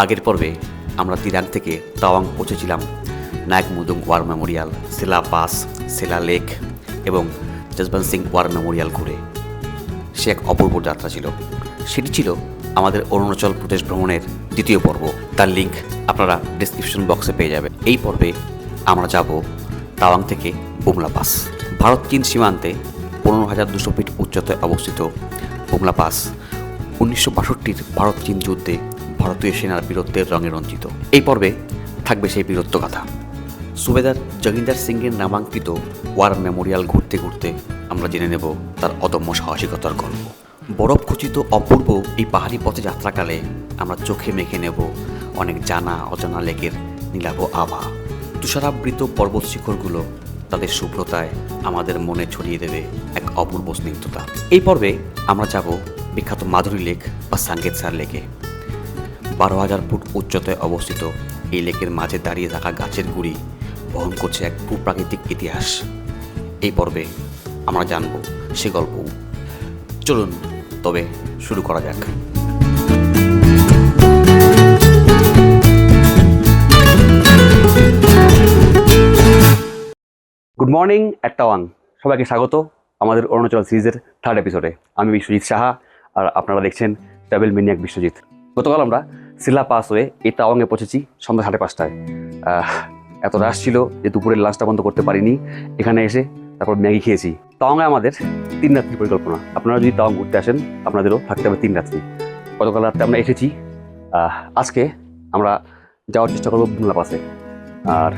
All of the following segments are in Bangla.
আগের পর্বে আমরা দিরাং থেকে তাওয়াং পৌঁছেছিলাম নায়ক মুদুং ওয়ার মেমোরিয়াল, সেলা পাস, সেলা লেক এবং জসবন্ত সিং ওয়ার মেমোরিয়াল ঘুরে। সে এক অপূর্ব যাত্রা ছিল। সেটি ছিল আমাদের অরুণাচল প্রদেশ ভ্রমণের দ্বিতীয় পর্ব। তার লিঙ্ক আপনারা ডিসক্রিপশন বক্সে পেয়ে যাবেন। এই পর্বে আমরা যাব তাওয়াং থেকে বুমলা পাস। ভারত চীন সীমান্তে 15,200 ফিট উচ্চতায় অবস্থিত বুমলা পাস 1962-র ভারত চীন যুদ্ধে ভারতীয় সেনার বীরত্বের রঙে রঞ্জিত। এই পর্বে থাকবে সেই বীরত্ব গাথা। সুবেদার জগিন্দার সিংয়ের নামাঙ্কিত ওয়ার মেমোরিয়াল ঘুরতে ঘুরতে আমরা জেনে নেব তার অদম্য সাহসিকতার গল্প। বরফ খচিত অপূর্ব এই পাহাড়ি পথে যাত্রাকালে আমরা চোখে মেখে নেব অনেক জানা অজানা লেকের নীলাভ আভা। তুষারাবৃত পর্বত শিখরগুলো তাদের শুভ্রতায় আমাদের মনে ছড়িয়ে দেবে এক অপূর্ব স্নিগ্ধতা। এই পর্বে আমরা যাব বিখ্যাত মাধুরী লেক বা সাঙ্গেতসার লেকে। 12,000 ফুট উচ্চতায় অবস্থিত এই লেকের মাঝে দাঁড়িয়ে থাকা গাছের গুঁড়ি বহন করছে এক ভূপ্রাকৃতিক ইতিহাস। এই পর্বে আমরা জানব সে গল্প। চলুন তবে শুরু করা যাক। Good morning at Tawang. সবাইকে স্বাগত আমাদের অরুণাচল সিরিজের 3rd এপিসোডে। আমি বিশ্বজিৎ সাহা আর আপনারা দেখছেন ট্রাভেল ম্যানিয়াক বিশ্বজিৎ। গতকাল আমরা সেলা পাস হয়ে এই তাওয়াংয়ে পৌঁছেছি সন্ধ্যা 5:30টায়। এত রাশ ছিল যে দুপুরের লাঞ্চটা বন্ধ করতে পারিনি। এখানে এসে তারপর ম্যাগি খেয়েছি। তাওয়াংয়ে আমাদের 3 রাত্রির পরিকল্পনা। আপনারা যদি তাওয়াং ঘুরতে আসেন আপনাদেরও থাকতে হবে 3 রাত্রি। গতকাল রাত্রে আমরা এসেছি। আজকে আমরা যাওয়ার চেষ্টা করবো বুমলা পাসে, আর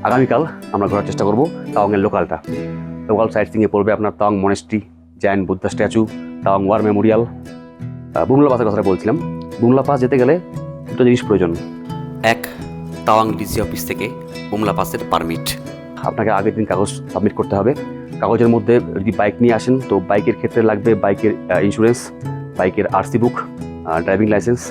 আগামীকাল আমরা ঘোরার চেষ্টা করবো তাওয়াংয়ের লোকাল সাইট সিংয়ে পড়বে আপনার Tawang monastery, giant Buddha statue, Tawang war memorial. Bumla পাসের কথাটা বলছিলাম। বুমলা পাস যেতে গেলে দুটো জিনিস প্রয়োজন। এক, তাওয়াং ডিসি অফিস থেকে বুমলা পাসের পারমিট। আপনাকে আগের দিন কাগজ সাবমিট করতে হবে। কাগজের মধ্যে যদি বাইক নিয়ে আসেন তো বাইকের ক্ষেত্রে লাগবে বাইকের ইন্স্যুরেন্স, বাইকের আরসি বুক, ড্রাইভিং লাইসেন্স,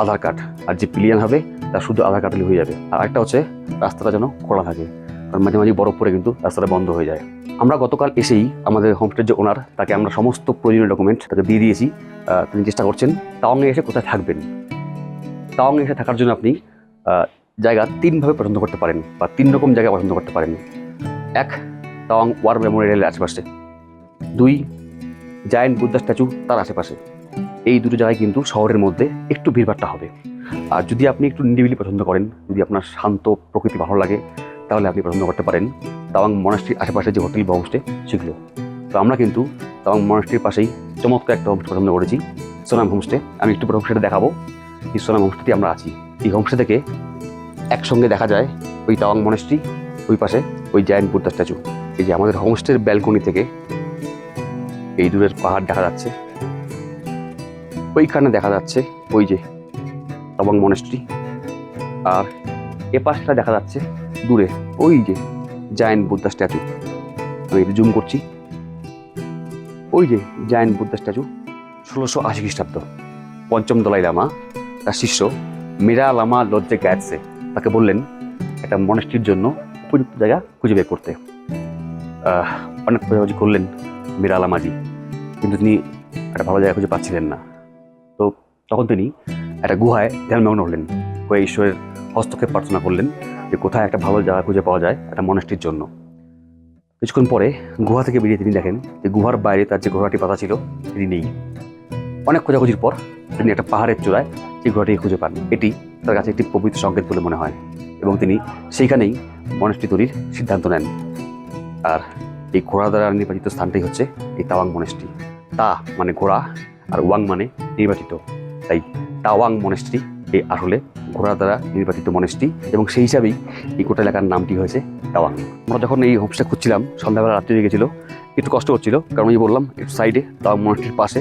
আধার কার্ড। আর যে পিলিয়ন হবে তার শুধু আধার কার্ড হয়ে যাবে। আর একটা হচ্ছে রাস্তাটা যেন খোলা থাকে, কারণ মাঝে মাঝে বরফ পড়ে কিন্তু রাস্তাটা বন্ধ হয়ে যায়। আমরা গতকাল এসেই আমাদের হোমস্টের যে ওনার, তাকে আমরা সমস্ত প্রয়োজনীয় ডকুমেন্ট তাকে দিয়ে দিয়েছি। তিনি চেষ্টা করছেন তাওয়াংয়ে এসে কোথায় থাকবেন। তাওয়াংয়ে এসে থাকার জন্য আপনি জায়গা 3ভাবে পছন্দ করতে পারেন বা 3 রকম জায়গা পছন্দ করতে পারেন। 1, তাওয়াং ওয়ার মেমোরিয়ালের আশেপাশে। 2, জায়ান্ট বুদ্ধা স্ট্যাচু তার আশেপাশে। এই দুটো জায়গায় কিন্তু শহরের মধ্যে একটু ভিড়ভাট্টা হবে। আর যদি আপনি একটু নিরিবিলি পছন্দ করেন, যদি আপনার শান্ত প্রকৃতি ভালো লাগে, তাহলে আপনি পছন্দ করতে পারেন তাওয়াং মনাস্ট্রির আশেপাশে যে হোটেল বা হোমস্টে সেগুলো। তো আমরা কিন্তু তাওয়াং মনাস্ট্রির পাশেই চমৎকার একটা হোমস্টে পছন্দ করেছি, সোনাম হোমস্টে। আমি একটু পরে হোমস্টেটা দেখাবো। এই সোনাম হোমস্টেটি আমরা আছি। এই হোমস্টে থেকে একসঙ্গে দেখা যায় ওই তাওয়াং মনাস্ট্রি, ওই পাশে ওই জায়ান্ট বুদ্ধা স্ট্যাচু। এই যে আমাদের হোমস্টের ব্যালকনি থেকে এই দূরের পাহাড় দেখা যাচ্ছে, ওইখানে দেখা যাচ্ছে ওই যে তাওয়াং মনাস্ট্রি। আর এ পাশটা দেখা যাচ্ছে দূরে ওই যে জায়ান্ট বুদ্ধা স্ট্যাচু। আমি এটা জুম করছি। ওই যে জায়ান্ট বুদ্ধা স্ট্যাচু। 1680 খ্রিস্টাব্দ 5ম দলাই লামা তার শিষ্য মেরা লামা লজ্জে গ্যাটসে তাকে বললেন একটা মনাস্ট্রির জন্য উপযুক্ত জায়গা খুঁজে বের করতে। অনেক খোঁজাখুঁজি করলেন মেরা লামাজি, কিন্তু তিনি একটা ভালো জায়গা খুঁজে পাচ্ছিলেন না। তো তখন তিনি একটা গুহায় ধ্যানমগ্ন হলেন, হয়ে ঈশ্বরের হস্তক্ষেপ প্রার্থনা করলেন যে কোথায় একটা ভালো জায়গা খুঁজে পাওয়া যায় একটা মনাস্ট্রির জন্য। কিছুক্ষণ পরে গুহা থেকে বেরিয়ে তিনি দেখেন যে গুহার বাইরে তার যে ঘোড়াটি পাতা ছিল সেটি নেই। অনেক খোঁজাখুঁজির পর তিনি একটা পাহাড়ের চূড়ায় সেই ঘোড়াটিকে খুঁজে পান। এটি তার কাছে একটি পবিত্র সংকেত বলে মনে হয় এবং তিনি সেইখানেই মনাস্ট্রি তৈরির সিদ্ধান্ত নেন। আর এই ঘোড়া দ্বারা নির্বাচিত স্থানটাই হচ্ছে এই তাওয়াং মনাস্ট্রি। তা মানে ঘোড়া আর ওয়াং মানে নির্বাচিত, তাই তাওয়াং মনাস্ট্রি এই আসলে ঘোড়া দ্বারা নির্বাচিত মনাস্ট্রি, এবং সেই হিসাবেই এই গোটা এলাকার নামটি হয়েছে তাওয়াং। আমরা যখন এই হোমস্টে খুঁজছিলাম সন্ধ্যাবেলা রাত্রি হয়ে গেছিলো, একটু কষ্ট হচ্ছিল, কারণ এই বললাম একটু সাইডে তাওয়াং মনাস্ট্রির পাশে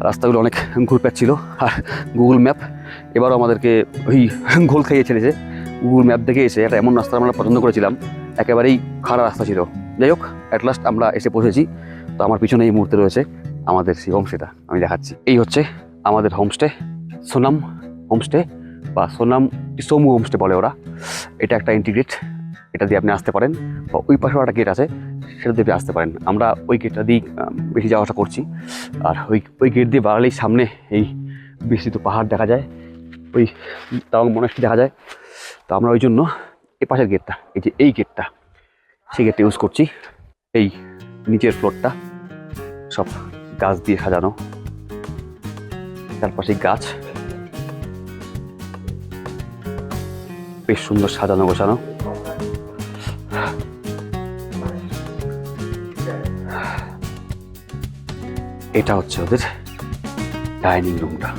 রাস্তাগুলো অনেক ঘুরপ্যাচ ছিল। আর গুগল ম্যাপ এবারও আমাদেরকে ওই ঘোল খাইয়ে ছেড়েছে। গুগল ম্যাপ দেখে এসে একটা এমন রাস্তা আমরা পছন্দ করেছিলাম, একেবারেই খারাপ রাস্তা ছিল। যাই হোক, অ্যাট লাস্ট আমরা এসে পৌঁছেছি। তো আমার পিছনে এই মুহূর্তে রয়েছে আমাদের সেই হোমস্টেটা, আমি দেখাচ্ছি। এই হচ্ছে আমাদের হোমস্টে, সোনাম হোমস্টে বা সোনাম সোমু হোমস্টে বলে ওরা। এটা একটা ইন্টিগ্রেট, এটা দিয়ে আপনি আসতে পারেন, বা ওই পাশেও একটা গেট আছে সেটা দিয়ে আসতে পারেন। আমরা ওই গেটটা দিয়ে বেশি যাওয়া আসা করছি। আর ওই গেট দিয়ে বাড়ালেই সামনে এই বিস্তৃত পাহাড় দেখা যায়। ওই তাওয়াং মনাস্ট্রি দেখা যায়। তো আমরা ওই জন্য এই পাশের গেটটা, এই যে এই গেটটা, সেই গেটটা ইউজ করছি। এই নিচের ফ্লোরটা সব গাছ দিয়ে সাজানো, চারপাশে গাছ, বেশ সুন্দর সাজানো গোছানো। এটা হচ্ছে ওদের ডাইনিং রুমটা,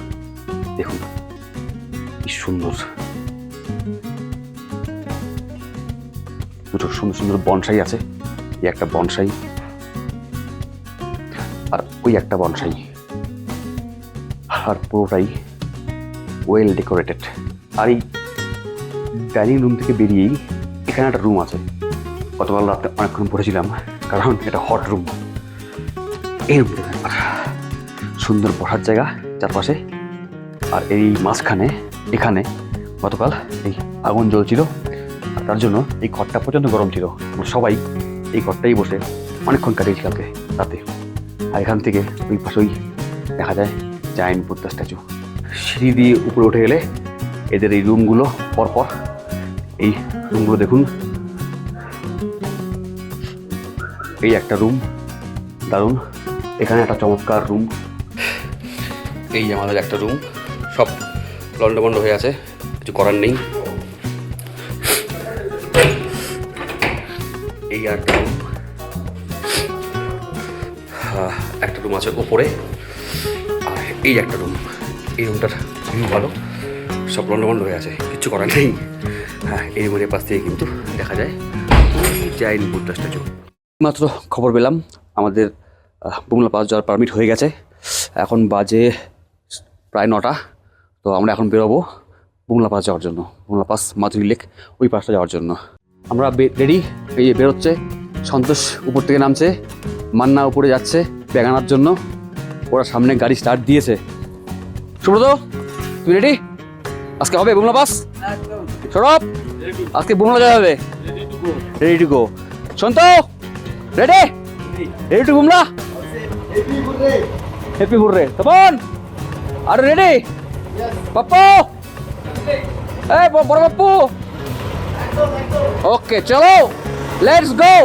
দেখুন কি সুন্দর। দুটো সুন্দর সুন্দর বনসাই আছে, এই একটা বনসাই আর ওই একটা বনসাই, আর পুরোটাই ওয়েল ডেকোরেটেড। আর এই ডাইনিং রুম থেকে বেরিয়েই এখানে একটা রুম আছে, গতকাল রাতে অনেকক্ষণ পড়েছিলাম কারণ এটা হট রুম। এই রুমটা সুন্দর বসার জায়গা চারপাশে, আর এই মাঝখানে এখানে গতকাল এই আগুন জ্বলছিল, আর তার জন্য এই ঘরটা প্রচণ্ড গরম ছিল। সবাই এই ঘরটাই বসে অনেকক্ষণ কাটিয়েছি কালকে রাতে। আর এখান থেকে ওই পাশেই দেখা যায় জায়ান্ট বুদ্ধা স্ট্যাচু। সিঁড়ি দিয়ে উপরে উঠে গেলে এদের এই রুমগুলো পরপর, এই রুমগুলো দেখুন, এই একটা রুম দারুণ। এখানে একটা চমৎকার রুম, এই যে আমাদের একটা রুম, সব লন্ডভন্ড হয়ে আছে, কিছু করার নেই। এই একটা রুম, একটা রুম আছে ওপরে, আর এই একটা রুম। এই রুমটার ভিউ ভালো, সব লন্ডভন্ড হয়ে আছে, কিছু করার নেই। হ্যাঁ, এই রুমের পাশ থেকে কিন্তু দেখা যায় জায়ান্ট বুদ্ধা স্ট্যাচু। মাত্র খবর পেলাম আমাদের বুমলা পাস যাওয়ার পারমিট হয়ে গেছে। এখন বাজে প্রায় 9টা। তো আমরা এখন বেরোবো বুমলা পাস যাওয়ার জন্য, বুমলা পাস মাধুরী লেক ওই পাশটা যাওয়ার জন্য। আমরা রেডি, এই যে বেরোচ্ছে। সন্তোষ উপর থেকে নামছে, মান্না উপরে যাচ্ছে ব্যাগ আনার জন্য। ওরা সামনে গাড়ি স্টার্ট দিয়েছে। সুব্রত, তুই রেডি? আজকে হবে বুমলা পাস? সৌরভ, আজকে বুমলা যাওয়া হবে? Ready to go. Santo, ready? Ready to Bumla? Happy hurray. Tapan, আর রেডি? পাপ্পু, এই বড় পাপ্পু, ওকে চলো, let's go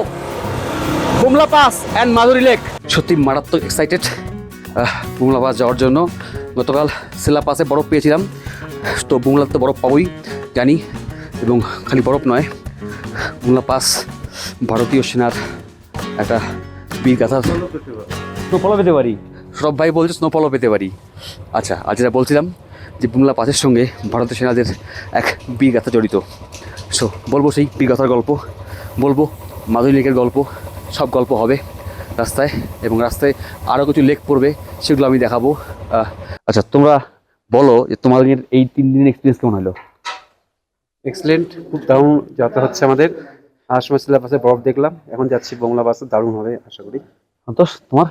Bumla pass and Madhuri lake. সত্যি মারাত্মক এক্সাইটেড বুমলা পাস যাওয়ার জন্য। গতকাল সিলা পাসে বরফ পেয়েছিলাম, তো বুমলাতে তো বরফ পাবোই জানি। এবং খালি বরফ নয়, বুমলা পাস ভারতীয় সেনার একটা বীরগাথা। স্নোফলও পেতে পারি, সব ভাই বলছে স্নোফলও পেতে পারি। আচ্ছা, আজ যেটা বলছিলাম যে বুমলা পাসের সঙ্গে ভারতীয় সেনাদের এক বীরগাথা জড়িত। সো বলবো সেই বীরগাথার গল্প, বলবো মাধুরী লেকের গল্প, সব গল্প হবে রাস্তায়। এবং রাস্তায় আরও কিছু লেক পড়বে, সেগুলো আমি দেখাবো। আচ্ছা, তোমরা বলো যে তোমাদের এই 3 দিনের এক্সপিরিয়েন্স কেমন হলো? এক্সেলেন্ট, খুব দারুণ যাত্রা হচ্ছে আমাদের। আসমা সিলা পাশে বরফ দেখলাম, এখন যাচ্ছি বুমলা পাশে, দারুণ হবে আশা করি। সন্তোষ, তোমার?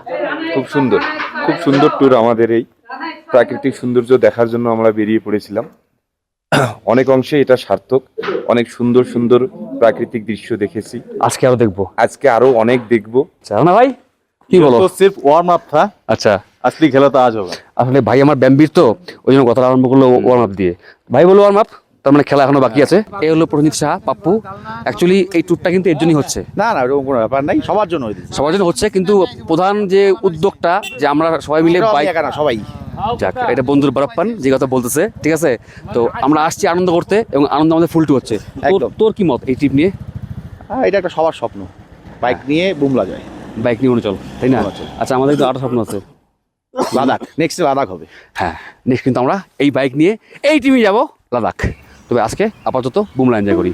খুব সুন্দর, খুব সুন্দর ট্যুর। আমাদের এই প্রাকৃতিক সৌন্দর্য দেখার জন্য আমরা বেরিয়ে পড়েছিলাম। অনেক অংশে এটা সার্থক, অনেক সুন্দর সুন্দর প্রাকৃতিক দৃশ্য দেখেছি। আজকে আরো দেখবো, আজকে আরো অনেক দেখবো। না ভাই, কি বলো? तो सिर्फ वार्म अप था, আচ্ছা, असली खेला तो आज होगा। আসলে ভাই আমার ব্যাম্বির তো, ওই জন্য কথা আরম্ভ করলো ওয়ার্ম আপ দিয়ে। ভাই বলো ওয়ার্ম আপ, তার মানে খেলা এখনো বাকি আছে। এই হলো প্রণজিৎ শাহ, পাপ্পু। অ্যাকচুয়ালি এই ট্যুরটা কিন্তু এর জন্যই হচ্ছে, না না ওরকম কোনো ব্যাপার নাই, সবার জন্য হয়েছে। সবার জন্য হচ্ছে, কিন্তু প্রধান যে উদ্যোগটা যে আমরা সবাই মিলে বাইক, সবাই যাক এটা বন্ধুর বরাপ্পান যে কথা বলতেছে, ঠিক আছে। তো আমরা আসছি আনন্দ করতে, এবং আনন্দ আমাদের ফুলটু হচ্ছে। একদম। তোর কি মত এই ট্রিপ নিয়ে? এটা একটা সবার স্বপ্ন, বাইক নিয়ে বুমলা যায়, বাইক নিয়ে অরুণাচল, তাই না? অরুণাচল। আচ্ছা, আমাদের তো আরো স্বপ্ন আছে, লাদাখ, নেক্সট লাদাখ হবে। হ্যাঁ, নেক্সট কিন্তু আমরা এই বাইক নিয়ে এই টিমে যাব লাদাখ। তবে আজকে আপাতত বুমলা এনজয় করি।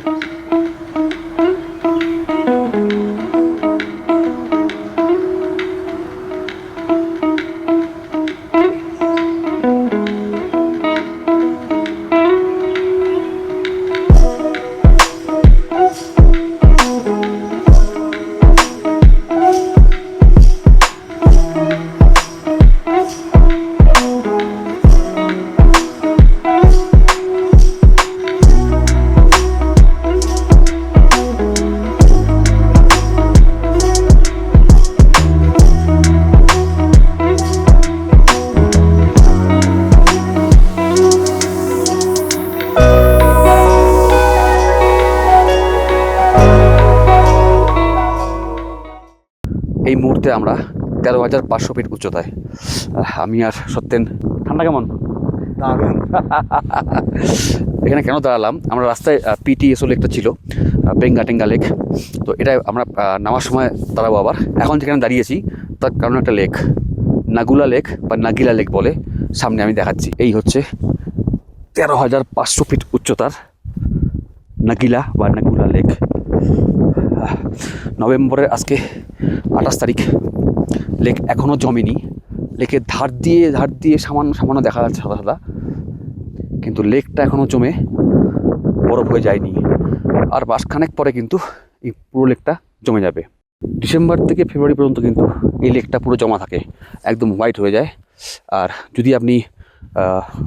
মুহূর্তে আমরা 13,500 ফিট উচ্চতায়। আমি আর সত্যেন। ঠান্ডা কেমন? দারুণ। এখানে কেন দাঁড়ালাম, আমরা রাস্তায় পিটিএসও লেকটা ছিল, বেঙ্গাটেঙ্গা লেক। তো এটা আমরা নামার সময় দাঁড়াবো আবার। এখন যেখানে দাঁড়িয়েছি তার কারণ একটা লেক, নাগুলা লেক বা নাগিলা লেক বলে, সামনে আমি দেখাচ্ছি। এই হচ্ছে 13,500 ফিট উচ্চতার নাগিলা বা নাগুলা লেক। নভেম্বরের আজকে 28 তারিখ। লেক এখনও জমেনি। লেকের ধার দিয়ে সামান্য দেখা যাচ্ছে সাদা সাদা, কিন্তু লেকটা এখনও জমে বরফ হয়ে যায়নি। আর মাসখানেক পরে কিন্তু এই পুরো লেকটা জমে যাবে। ডিসেম্বর থেকে ফেব্রুয়ারি পর্যন্ত কিন্তু এই লেকটা পুরো জমা থাকে, একদম হোয়াইট হয়ে যায়। আর যদি আপনি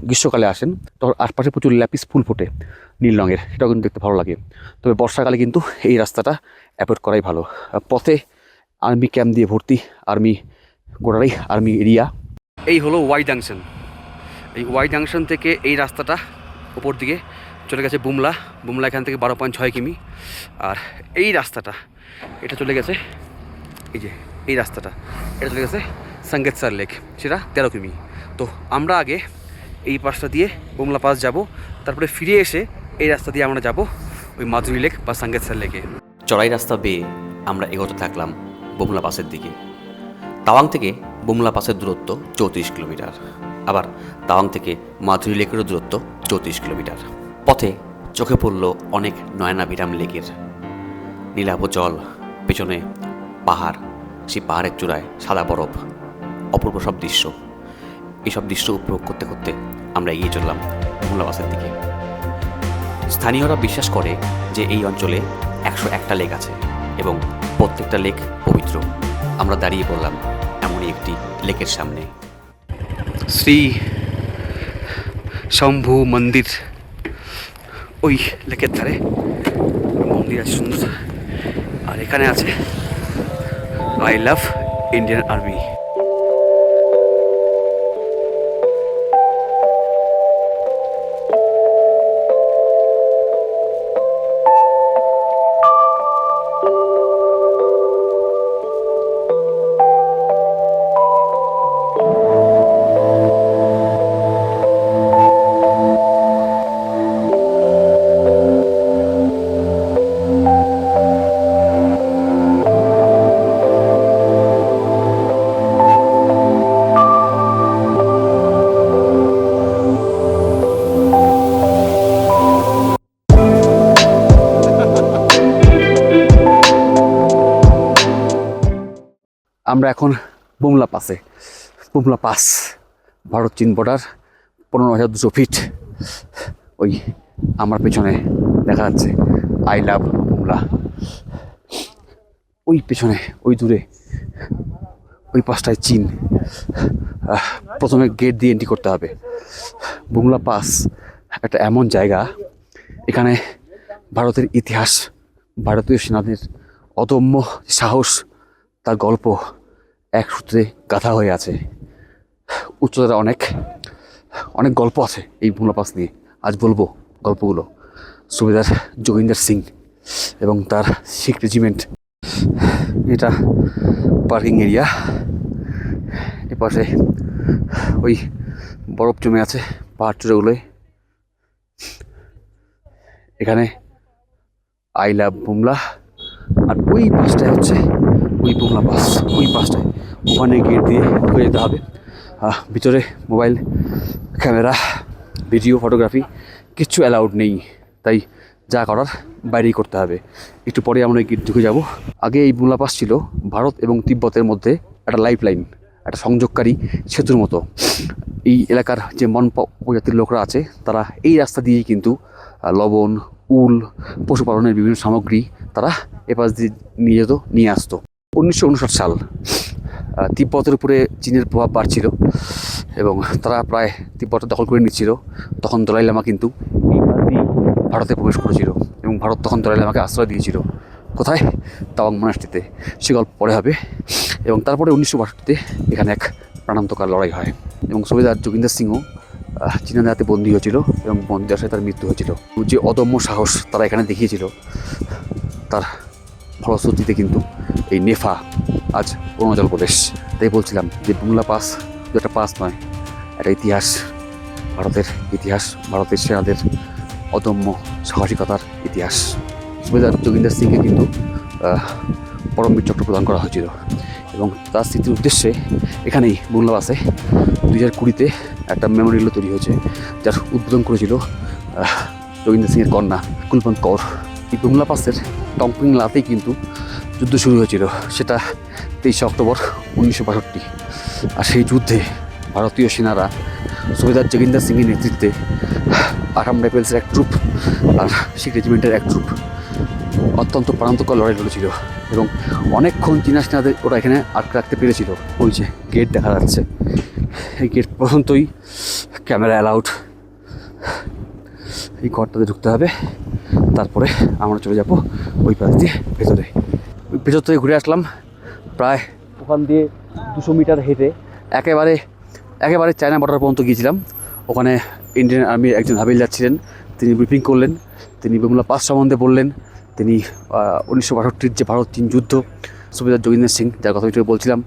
গ্রীষ্মকালে আসেন তখন আশপাশে প্রচুর ল্যাপিস ফুল ফোটে নীল রঙের, সেটাও কিন্তু দেখতে ভালো লাগে। তবে বর্ষাকালে কিন্তু এই রাস্তাটা অ্যাভয়েড করাই ভালো। পথে আর্মি ক্যাম্প দিয়ে ভর্তি, গোটাটাই আর্মি এরিয়া। এই হলো ওয়াই জাংশন। এই ওয়াই জাংশন থেকে এই রাস্তাটা ওপর দিকে চলে গেছে বুমলা এখান থেকে 12.6 কিমি। আর এই রাস্তাটা এটা চলে গেছে, এই যে এই রাস্তাটা এটা চলে গেছে সাঙ্গেতসার লেক, সেটা 13 কিমি। তো আমরা আগে এই পাশটা দিয়ে বুমলা পাস যাব, তারপরে ফিরে এসে এই রাস্তা দিয়ে আমরা যাব ওই মাধুরী লেক বা সাঙ্গেতসার লেকে। চড়াই রাস্তা বেয়ে আমরা এগোতে থাকলাম বুমলা পাসের দিকে। তাওয়াং থেকে বুমলা পাসের দূরত্ব 34 কিলোমিটার, আবার তাওয়াং থেকে মাধুরী লেকেরও দূরত্ব 34 কিলোমিটার। পথে চোখে পড়ল অনেক নয়নাভিরাম লেকের নীলাভ জল, পেছনে পাহাড়, সেই পাহাড়ের চূড়ায় সাদা বরফ, অপূর্ব সব দৃশ্য। এইসব দৃশ্য উপভোগ করতে করতে আমরা এগিয়ে চললাম বুমলা পাসের দিকে। স্থানীয়রা বিশ্বাস করে যে এই অঞ্চলে 101টা লেক আছে এবং প্রত্যেকটা লেক পবিত্র। আমরা দাঁড়িয়ে পড়লাম এমনই একটি লেকের সামনে। শ্রী শম্ভু মন্দির, ওই লেকের ধারে মন্দির আছে সুন্দর। আর এখানে আছে আই লাভ ইন্ডিয়ান আর্মি। আমরা এখন বুমলা পাস, ভারত চীন বর্ডার, 15,200 ফিট। ওই আমার পেছনে দেখা যাচ্ছে আই লাভ বুমলা। ওই পেছনে ওই দূরে ওই পাশটায় চীন। প্রথমে গেট দিয়ে এন্ট্রি করতে হবে। বুমলা পাস একটা এমন জায়গা, এখানে ভারতের ইতিহাস, ভারতীয় সেনাদের অদম্য সাহস, তার গল্প এক সূত্রে গাঁথা হয়ে আছে। উচ্চতাটা অনেক গল্প আছে এই বুমলা পাস নিয়ে। আজ বলবো গল্পগুলো। সুবেদার যোগিন্দর সিং এবং তার শিখ রেজিমেন্ট। এটা পার্কিং এরিয়া। এপাশে ওই বরফ জমে আছে পাহাড় চূড়াগুলোয়। এখানে আই লাভ বুমলা। আর ওই পাশটায় হচ্ছে ওই বুমলা পাস, ওই পাশটায়। ওখানে গেট দিয়ে ঢুকে যেতে হবে। ভিতরে মোবাইল ক্যামেরা, ভিডিও, ফটোগ্রাফি কিচ্ছু অ্যালাউড নেই, তাই যা করার বাইরেই করতে হবে। একটু পরে আমরা গেট ঢুকে যাব। আগে এই বুমলা পাস ছিল ভারত এবং তিব্বতের মধ্যে একটা লাইফ লাইন, একটা সংযোগকারী সেতুর মতো। এই এলাকার যে মনপা উপজাতির লোকরা আছে তারা এই রাস্তা দিয়েই কিন্তু লবণ, উল, পশুপালনের বিভিন্ন সামগ্রী তারা এপাশ দিয়ে নিয়ে আসতো। 1959 সাল তিব্বতের উপরে চীনের প্রভাব বাড়ছিল এবং তারা প্রায় তিব্বত দখল করে নিচ্ছিল। তখন দলাই লামা কিন্তু এই পাশ দিয়ে ভারতে প্রবেশ করেছিল এবং ভারত তখন দলাই লামাকে আশ্রয় দিয়েছিল। কোথায়? তাওয়াং মনাস্ট্রিতে। সে গল্প পরে হবে। এবং তারপরে 1962-তে এখানে এক প্রাণান্তকার লড়াই হয় এবং সুবেদার যোগিন্দর সিংও চীনাদের হাতে বন্দী হয়েছিল এবং বন্দির সাথে তার মৃত্যু হয়েছিল। যে অদম্য সাহস তারা এখানে দেখিয়েছিল, তার ফলশ্রুতিতে কিন্তু এই নেফা আজ অরুণাচল প্রদেশ। তাই বলছিলাম যে বুমলা পাস শুধু একটা পাস নয়, একটা ইতিহাস, ভারতের ইতিহাস, ভারতের সেনাদের অদম্য সাহসিকতার ইতিহাস। সুবেদার যোগিন্দর সিংকে কিন্তু পরমবীর চক্র প্রদান করা হয়েছিল এবং তার স্মৃতির উদ্দেশ্যে এখানেই বুমলা পাসে 2020-তে একটা মেমোরিয়াল তৈরি হয়েছে, যার উদ্বোধন করেছিল যোগিন্দর সিংয়ের কন্যা কুলবন্ত কৌর। এই বুমলা পাসের টংপিং লাতেই কিন্তু যুদ্ধ শুরু হয়েছিল, সেটা 23 অক্টোবর 1962। আর সেই যুদ্ধে ভারতীয় সেনারা সুবেদার যোগিন্দর সিংয়ের নেতৃত্বে আসাম রাইফেলসের এক ট্রুপ আর শিখ রেজিমেন্টের এক ট্রুপ অত্যন্ত প্রান্তকর লড়াই লড়েছিল এবং অনেকক্ষণ চীনা সেনাদের ওরা এখানে আটকে রাখতে পেরেছিল। ওই যে গেট দেখা যাচ্ছে, এই গেট পর্যন্তই ক্যামেরা অ্যালাউড। এই ঘরটাতে ঢুকতে হবে, তারপরে আমরা চলে যাব ওই পাশ দিয়ে ভেতরে। ওই ভেতর থেকে ঘুরে আসলাম, প্রায় ওখান দিয়ে 200 মিটার হেঁটে একেবারে চায়না বর্ডার পর্যন্ত গিয়েছিলাম। ওখানে ইন্ডিয়ান আর্মির একজন হাবিলদার ছিলেন, তিনি ব্রিফিং করলেন, তিনি বুমলা পাস সম্বন্ধে বললেন। তিনি 1962-র যে ভারত চীন যুদ্ধ, সুবেদার যোগিন্দর সিং যার কথা আমি বলছিলাম,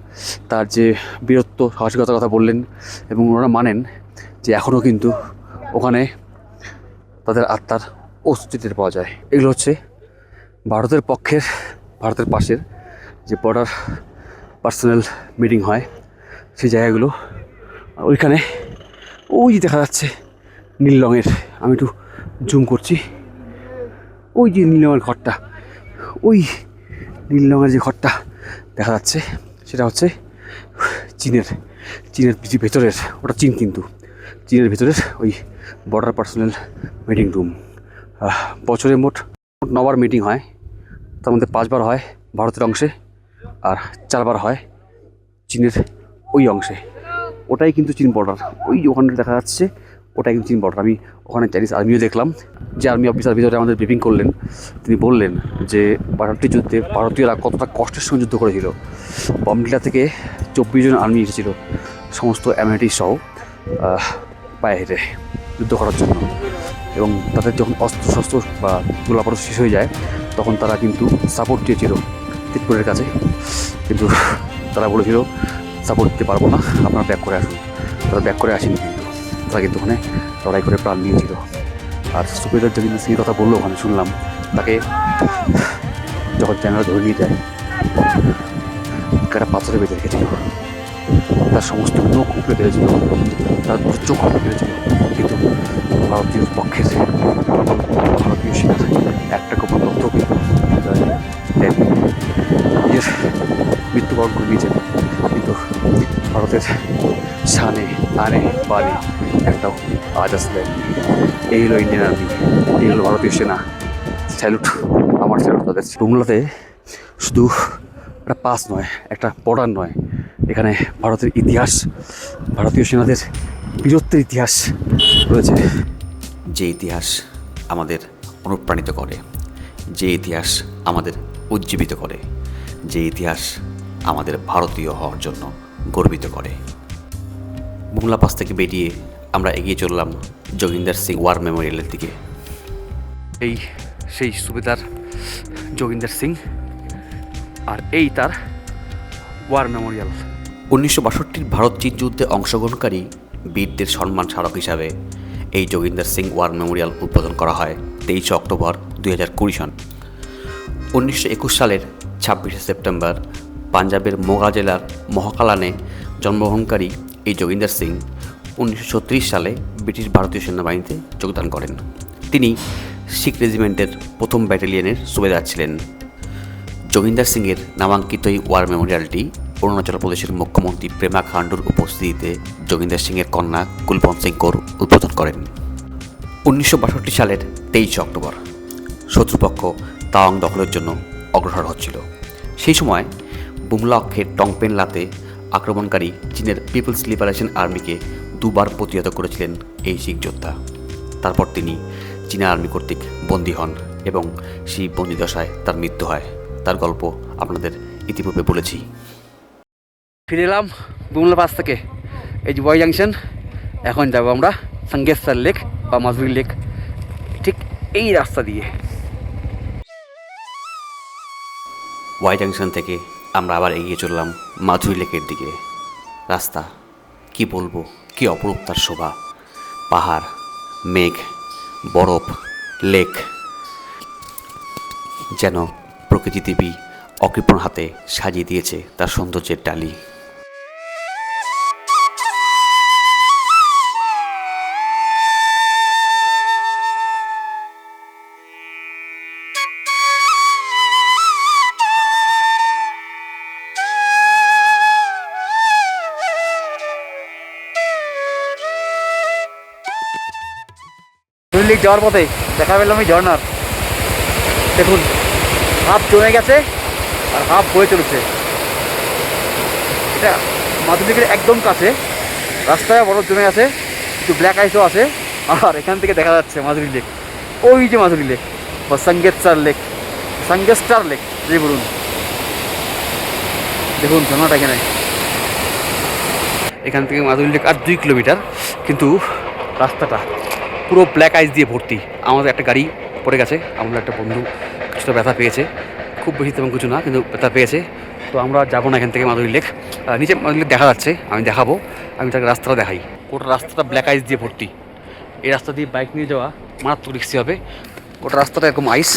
তার যে বীরত্ব সাহসিকতার কথা বললেন এবং ওনারা মানেন যে এখনও কিন্তু ওখানে তাদের আত্মার অস্তিত্ব পাওয়া যায়। এগুলো হচ্ছে ভারতের পাশের যে বর্ডার পার্সোনাল মিটিং হয় সেই জায়গাগুলো। ওইখানে ওই যে দেখা যাচ্ছে নীল রঙের, আমি একটু জুম করছি, ওই যে নীল রঙের ঘরটা, ওই নীল রঙের যে ঘরটা দেখা যাচ্ছে সেটা হচ্ছে চীনের ভেতরের, ওটা চীন কিন্তু চীনের ভেতরের ওই বর্ডার পার্সোনাল মিটিং রুম। বছরে মোট 9 বার মিটিং হয়, তার মধ্যে 5 বার হয় ভারতের অংশে আর 4 বার হয় চীনের ওই অংশে। ওটাই কিন্তু চীন বর্ডার, ওই ওখানে দেখা যাচ্ছে ওটাই কিন্তু চীন বর্ডার। আমি ওখানে চাইনিজ আর্মিও দেখলাম, যে আর্মি অফিসার ভিতরে আমাদের ব্রিফিং করলেন, তিনি বললেন যে ভারতটি যুদ্ধে ভারতীয়রা কতটা কষ্টের সঙ্গে যুদ্ধ করেছিল। বমডিলা থেকে 24 জন আর্মি এসেছিল, সমস্ত অ্যামিনিটি সহ পায়ে হেঁটে যুদ্ধ করার জন্য। এবং তাদের যখন অস্ত্রশস্ত্র বা গোলাবারুদ শেষ হয়ে যায় তখন তারা কিন্তু সাপোর্ট দিয়েছিল তিতপুরের কাছে, কিন্তু তারা বলেছিল সাপোর্ট দিতে পারবো না, আপনারা ব্যাক করে আসুন। তারা ব্যাক করে আসেনি, কিন্তু তারা কিন্তু ওখানে লড়াই করে প্রাণ নিয়েছিল। আর সুবেদার যোগিন্দর সিংয়ের কথা বললো, ওখানে শুনলাম তাকে যখন চ্যানেল ধরে নিয়ে যায় একটা পাথরে বেঁধে রেখেছিল, তার সমস্ত মুখ উপড়ে ফেলেছিল, তার চোখ উপড়ে ফেলেছিল, কিন্তু ভারতীয় পক্ষের ভারতীয় সেনার একটা গোপন তথ্য কিন্তু নিজের মৃত্যুবরণ করে নিয়েছেন, কিন্তু ভারতের শানে আনে বানে একটাও আজ আসলে। এই হলো ইন্ডিয়ান আর্মি, এই হলো ভারতীয় সেনা। স্যালুট, আমার স্যালুট তাদের। বুমলাতে শুধু একটা পাস নয়, একটা বর্ডার নয়, এখানে ভারতের ইতিহাস, ভারতীয় সেনাদের বীরত্বের ইতিহাস রয়েছে। যে ইতিহাস আমাদের অনুপ্রাণিত করে, যে ইতিহাস আমাদের উজ্জীবিত করে, যে ইতিহাস আমাদের ভারতীয় হওয়ার জন্য গর্বিত করে। বুমলা পাস থেকে বেরিয়ে আমরা এগিয়ে চললাম যোগিন্দর সিং ওয়ার মেমোরিয়ালের দিকে। সেই সুবেদার যোগিন্দর সিং, আর এই তার ওয়ার মেমোরিয়াল। 1962-র ভারত চীন যুদ্ধে অংশগ্রহণকারী বীরদের সম্মান স্মারক হিসাবে এই যোগিন্দর সিং ওয়ার মেমোরিয়াল উদ্বোধন করা হয় 23 অক্টোবর 2020 সন। 1921 সালের 26শে সেপ্টেম্বর পাঞ্জাবের মোগা জেলার মহাকালানে জন্মগ্রহণকারী এই যোগিন্দর সিং 1936 সালে ব্রিটিশ ভারতীয় সেনাবাহিনীতে যোগদান করেন। তিনি শিখ রেজিমেন্টের 1ম ব্যাটালিয়নের সুবেদার ছিলেন। যোগিন্দর সিংয়ের নামাঙ্কিত এই ওয়ার মেমোরিয়ালটি অরুণাচল প্রদেশের মুখ্যমন্ত্রী পেমা খান্ডুর উপস্থিতিতে যোগিন্দর সিংয়ের কন্যা কুলবন্ত সিং কৌর উদ্বোধন করেন। 1962 সালের 23 অক্টোবর শত্রুপক্ষ তাওয়াং দখলের জন্য অগ্রসর হচ্ছিল। সেই সময় বুমলা অক্ষের টংপেন লাতে আক্রমণকারী চীনের পিপলস লিবারেশন আর্মিকে 2 বার প্রতিহত করেছিলেন এই শিখ যোদ্ধা। তারপর তিনি চীনা আর্মি কর্তৃক বন্দী হন এবং সেই বন্দিদশায় তার মৃত্যু হয়। তার গল্প আপনাদের ইতিপূর্বে বলেছি। ফিরে এলাম বুমলা পাস থেকে, এই যে বয় জাংশন। এখন যাব আমরা সাঙ্গেশ্বর লেক বা মাঝুরি লেক, ঠিক এই রাস্তা দিয়ে। ওয়াই জাংশন থেকে আমরা আবার এগিয়ে চললাম মাধুরী লেকের দিকে। রাস্তা কি বলবো, কি অপরূপ তার শোভা। পাহাড়, মেঘ, বরফ, লেক, যেন প্রকৃতি দেবী অকৃপণ হাতে সাজিয়ে দিয়েছে তার সৌন্দর্যের ডালি। লেক যাওয়ার পথে দেখা পেলাম এই ঝর্ণার। দেখুন, হাফ জমে গেছে আর হাফ বয়ে চলেছে। এটা মাধুরী লেকের একদম কাছে, রাস্তায় বরফ জমে আছে, একটু ব্ল্যাক আইসও আছে। আর এখান থেকে দেখা যাচ্ছে মাধুরী লেক, ওই যে মাধুরী লেক বা সাঙ্গেতসার লেক, সাঙ্গেস্টার লেক যে বলুন। দেখুন ঝর্ণাটা এখান থেকে মাধুরী লেক আর 2 কিলোমিটার, কিন্তু রাস্তাটা পুরো ব্ল্যাক আইস দিয়ে ভর্তি। আমাদের একটা গাড়ি পড়ে গেছে, আমাদের একটা বন্ধু কিছুটা ব্যথা পেয়েছে, খুব বেশি তেমন কিছু না, কিন্তু ব্যথা পেয়েছে। তো আমরা যাবো না এখান থেকে মাধুরী লেক। নিচে মাধুরী লেক দেখা যাচ্ছে, আমি দেখাবো, আমি তাকে রাস্তাটা দেখাই। গোটা রাস্তাটা ব্ল্যাক আইস দিয়ে ভর্তি। এই রাস্তা দিয়ে বাইক নিয়ে যাওয়া মারাত্মক রিস্কি হবে। গোটা রাস্তাটা এরকম আইস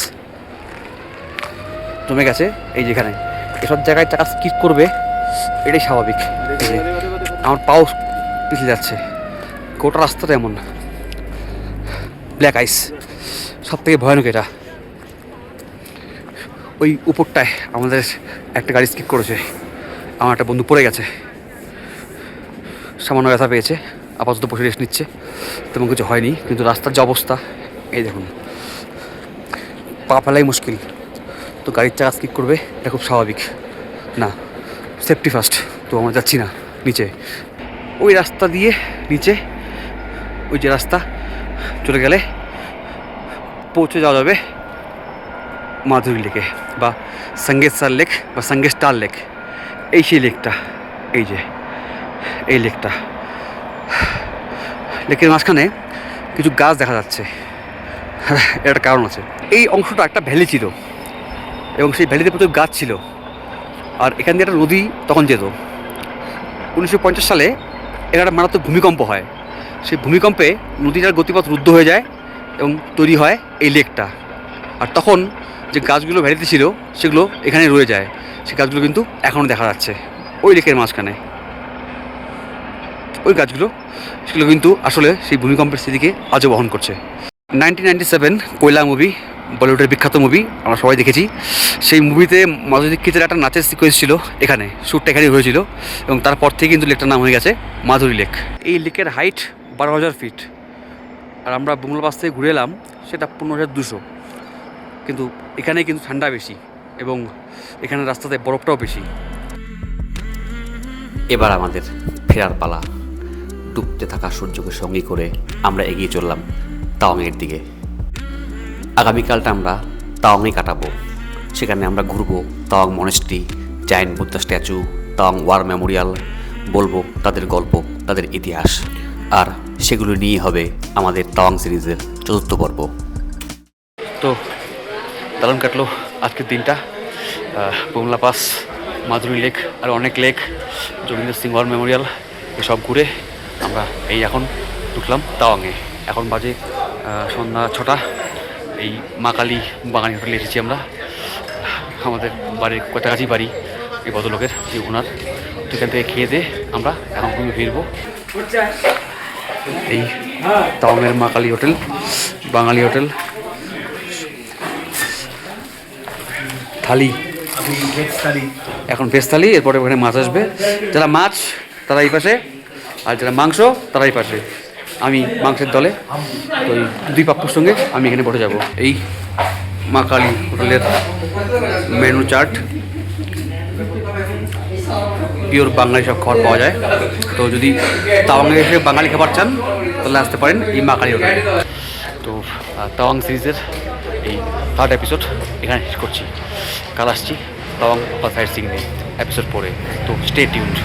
জমে গেছে। এই যেখানে এসব জায়গায় চাকা স্কিপ করবে, এটাই স্বাভাবিক। আমার পাও পিছিয়ে যাচ্ছে। গোটা রাস্তাটা এমন ব্ল্যাক আইস, সব থেকে ভয়ানক এটা। ওই উপরটায় আমাদের একটা গাড়ি স্কিপ করেছে, আমার একটা বন্ধু পড়ে গেছে, সামান্য ব্যথা পেয়েছে, আপাতত বসে রেস্ট নিচ্ছে, তেমন কিছু হয়নি। কিন্তু রাস্তার যে অবস্থা, এই দেখুন, পা ফেলাই মুশকিল। তো গাড়ির চাকা স্কিপ করবে, এটা খুব স্বাভাবিক না, সেফটি ফার্স্ট। তো আমরা যাচ্ছি না নিচে, ওই রাস্তা দিয়ে নিচে, ওই যে রাস্তা চলে গেলে পৌঁছে যাওয়া যাবে মাধুরী লেকে বা সাঙ্গেতসার লেক বা সাঙ্গেস্টার লেক। এই সেই লেকটা, এই যে এই লেকটা। লেকের মাঝখানে কিছু গাছ দেখা যাচ্ছে, এর একটা কারণ আছে। এই অংশটা একটা ভ্যালি ছিল এবং সেই ভ্যালিতে প্রচুর গাছ ছিল। আর এখান দিয়ে একটা নদী তখন যেত। 1950 সালে এখানে একটা মারাত্মক ভূমিকম্প হয়। সেই ভূমিকম্পে নদীটার গতিপথ রুদ্ধ হয়ে যায় এবং তৈরি হয় এই লেকটা। আর তখন যে গাছগুলো ভ্যালিতে ছিল সেগুলো এখানে রয়ে যায়। সেই গাছগুলো কিন্তু এখনও দেখা যাচ্ছে ওই লেকের মাঝখানে। ওই গাছগুলো, সেগুলো কিন্তু আসলে সেই ভূমিকম্পের স্মৃতিকে আজও বহন করছে। 1997 কোয়লা মুভি, বলিউডের বিখ্যাত মুভি, আমরা সবাই দেখেছি। সেই মুভিতে মাধুরী দীক্ষিতের একটা নাচের সিকোয়েন্স ছিল এখানে, শ্যুটটা এখানেই হয়েছিল এবং তারপর থেকে কিন্তু লেকটার নাম হয়ে গেছে মাধুরী লেক। এই লেকের হাইট 12,000 ফিট, আর আমরা বুমলা পাস থেকে ঘুরে এলাম সেটা 15,200। কিন্তু এখানে কিন্তু ঠান্ডা বেশি এবং এখানে রাস্তাতে বরফটাও বেশি। এবার আমাদের ফেরার পালা। ডুবতে থাকা সূর্যকে সঙ্গী করে আমরা এগিয়ে চললাম তাওয়াংয়ের দিকে। আগামীকালটা আমরা তাওয়াংয়ে কাটাবো। সেখানে আমরা ঘুরবো Tawang monastery, giant Buddha statue, Tawang war memorial, বলবো তাদের গল্প, তাদের ইতিহাস। আর সেগুলো নিয়ে হবে আমাদের তাওয়াং সিরিজের 4র্থ পর্ব। তো দারুণ কাটলো আজকের দিনটা। বুমলা পাস, মাধুরী লেক, আর অনেক lake, Jogendra Singh war memorial, এসব ঘুরে আমরা এই এখন ঢুকলাম তাওয়াংয়ে। এখন বাজে সন্ধ্যা 6টা। এই মা কালী বাঙালি হোটেলে এসেছি আমরা। আমাদের বাড়ির কাছাকাছি বাড়ি এই ভদ্রলোকের, এই ওনার। সেখান থেকে খেয়ে দিয়ে আমরা এখন ঘুমিয়ে ফিরবো। এই তাওয়াংয়ের মা কালী হোটেল, বাঙালি হোটেল। থালি, এখন ভেজ থালি, এরপরে ওখানে মাছ আসবে। যারা মাছ তারা এই পাশে, আর যারা মাংস তারা এই পাশে। আমি মাংসের দলে, তো ওই 2 পাপ্পুর সঙ্গে আমি এখানে বসে যাব। এই মা কালী হোটেলের মেনু চার্ট, পিওর বাঙালি সব খাবার পাওয়া যায়। তো যদি তাওয়াংয়ে এসে বাঙালি খাবার চান তাহলে আসতে পারেন এই মা কালী হোটেলে। তো তাওয়াং সিরিজের এই 3rd এপিসোড এখানে শেষ করছি। কাল আসছি তাওয়াং বা সাইট সিং নিয়ে এপিসোড পরে। তো স্টে টিউনড।